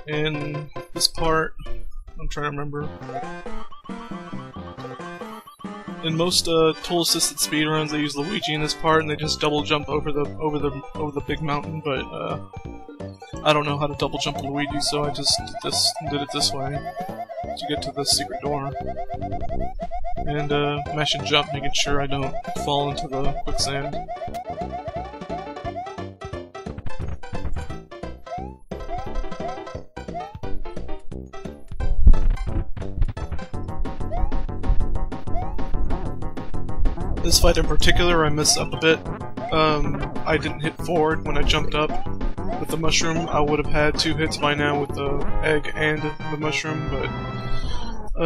And this part, I'm trying to remember. In most tool-assisted speedruns, they use Luigi in this part, and they just double jump over the big mountain. But I don't know how to double jump Luigi, so I just did it this way to get to the secret door. And mash and jump, making sure I don't fall into the quicksand. This fight in particular, I messed up a bit. I didn't hit forward when I jumped up with the mushroom. I would have had 2 hits by now with the egg and the mushroom, but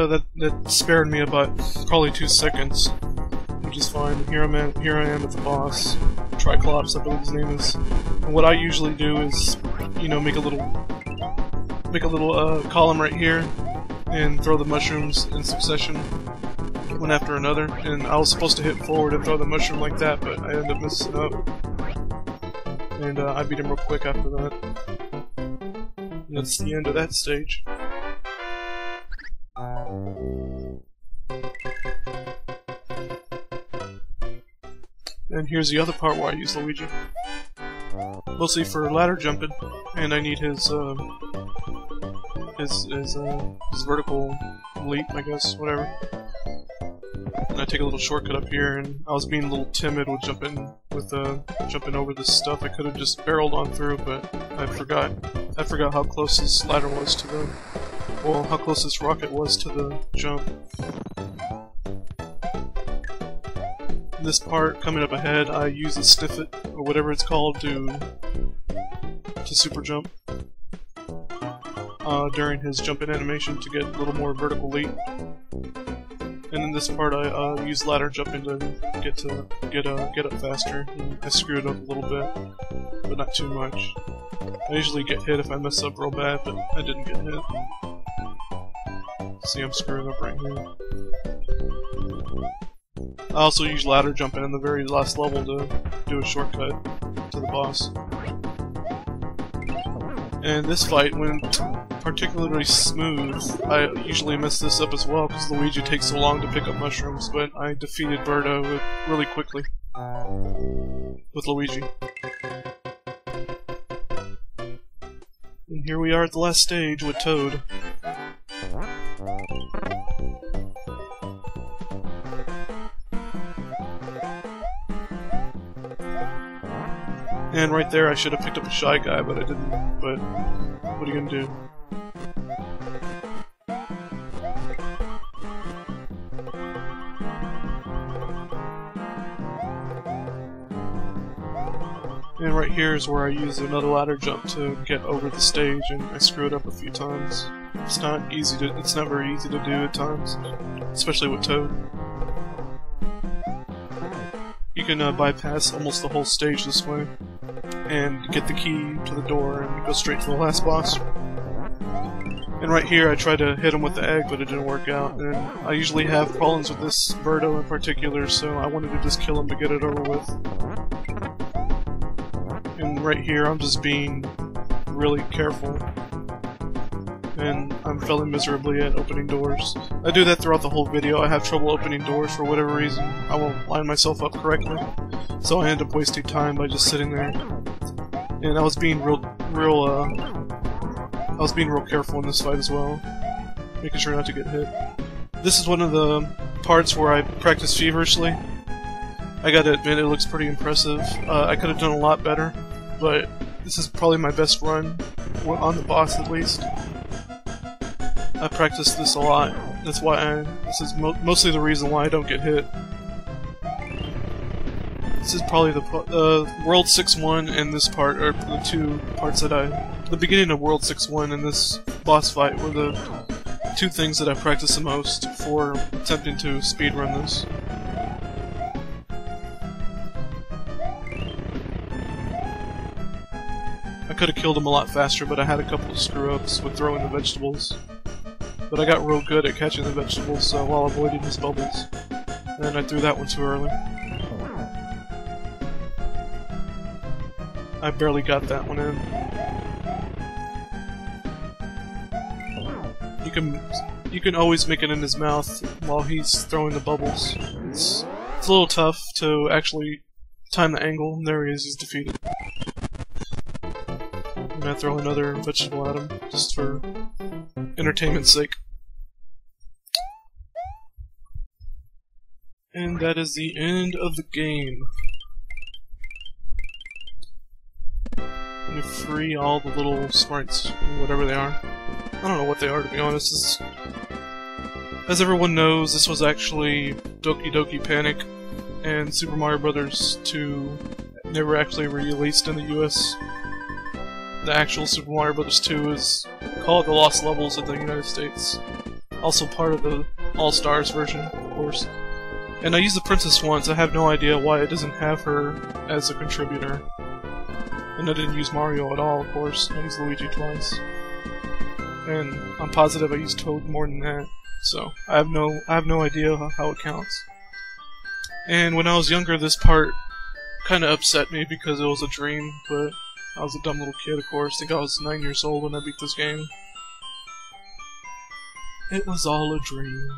that spared me about probably 2 seconds, which is fine. Here I am at the boss, Triclops, I believe his name is. And what I usually do is, you know, make a little column right here and throw the mushrooms in succession, one after another. And I was supposed to hit forward and throw the mushroom like that, but I ended up messing up. And I beat him real quick after that. And that's the end of that stage. And here's the other part where I use Luigi. Mostly for ladder jumping, and I need his vertical leap, I guess, whatever. And I take a little shortcut up here, and I was being a little timid with jumping over this stuff. I could have just barreled on through, but I forgot how close this ladder was to the, well, how close this rocket was to the jump. In this part, coming up ahead, I use the Sniffit, or whatever it's called, to super jump during his jumping animation to get a little more vertical leap. And in this part, I use ladder jumping to get up faster. And I screwed up a little bit, but not too much. I usually get hit if I mess up real bad, but I didn't get hit. See, I'm screwing up right here. I also use ladder jumping in the very last level to do a shortcut to the boss. And this fight went particularly smooth. I usually mess this up as well because Luigi takes so long to pick up mushrooms, but I defeated Birdo really quickly with Luigi. And here we are at the last stage with Toad. And right there I should have picked up a Shy Guy, but I didn't. But what are you gonna do? And right here is where I use another ladder jump to get over the stage, and I screw it up a few times. It's not very easy to do at times, especially with Toad. You can bypass almost the whole stage this way, and get the key to the door and go straight to the last boss. And right here I tried to hit him with the egg, but it didn't work out, and I usually have problems with this Birdo in particular, so I wanted to just kill him to get it over with. And right here I'm just being really careful, and I'm failing miserably at opening doors. I do that throughout the whole video. I have trouble opening doors for whatever reason. I won't line myself up correctly, so I end up wasting time by just sitting there. And I was being real careful in this fight as well, making sure not to get hit. This is one of the parts where I practice feverishly. I gotta admit, it looks pretty impressive. I could have done a lot better, but this is probably my best run on the boss, at least. I practiced this a lot. That's why this is mostly the reason why I don't get hit. This is probably the World 6-1 and this part are the 2 parts that the beginning of World 6-1 and this boss fight were the 2 things that I practiced the most for attempting to speedrun this. I could have killed him a lot faster, but I had a couple of screw-ups with throwing the vegetables. But I got real good at catching the vegetables while avoiding his bubbles. And I threw that one too early. I barely got that one in. you can always make it in his mouth while he's throwing the bubbles. It's a little tough to actually time the angle, and there he is, he's defeated. I'm gonna throw another vegetable at him, just for entertainment's sake. And that is the end of the game. Let me free all the little sprites, whatever they are. I don't know what they are, to be honest. As everyone knows, this was actually Doki Doki Panic, and Super Mario Bros. 2 never actually released in the US. The actual Super Mario Bros. 2 is called The Lost Levels in the United States. Also part of the All-Stars version, of course. And I used the princess once. I have no idea why it doesn't have her as a contributor. And I didn't use Mario at all, of course. I used Luigi twice. And I'm positive I used Toad more than that. So I have no idea how it counts. And when I was younger, this part kind of upset me because it was a dream, but I was a dumb little kid, of course. I think I was 9 years old when I beat this game. It was all a dream.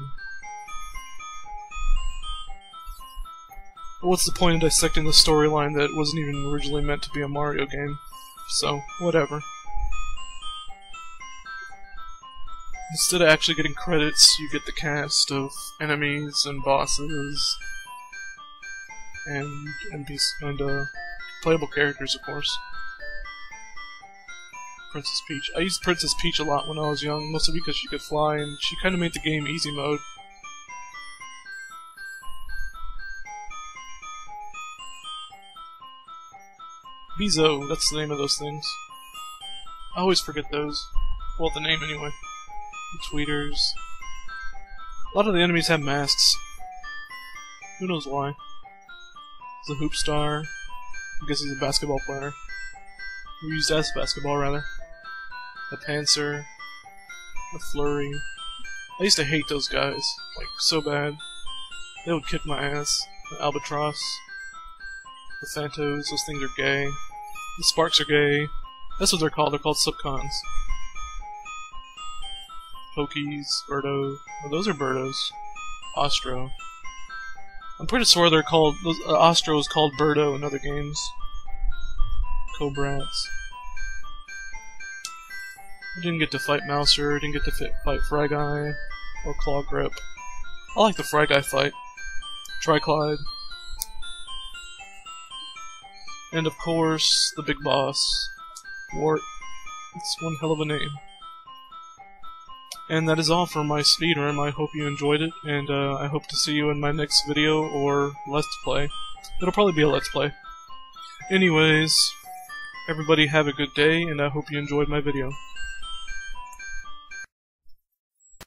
But what's the point of dissecting the storyline that wasn't even originally meant to be a Mario game? So, whatever. Instead of actually getting credits, you get the cast of enemies and bosses and playable characters, of course. Princess Peach. I used Princess Peach a lot when I was young, mostly because she could fly, and she kind of made the game easy mode. Bezo, that's the name of those things. I always forget those. Well, the name anyway. The tweeters. A lot of the enemies have masks. Who knows why? He's a hoop star. I guess he's a basketball player. Or used as basketball, rather. A Panzer. A Flurry. I used to hate those guys. Like, so bad. They would kick my ass. The Albatross. The Phantos, those things are gay. The Sparks are gay. That's what they're called Subcons. Pokies, Birdo. Oh, those are Birdos. Ostro. I'm pretty sure they're called. Ostro is called Birdo in other games. Cobrats. I didn't get to fight Mouser, didn't get to fight Fragile, or Claw Grip. I like the Fragile fight. Triclide. And of course, the big boss, Wart. It's one hell of a name. And that is all for my speedrun. I hope you enjoyed it, and I hope to see you in my next video or Let's Play. It'll probably be a Let's Play. Anyways, everybody have a good day, and I hope you enjoyed my video.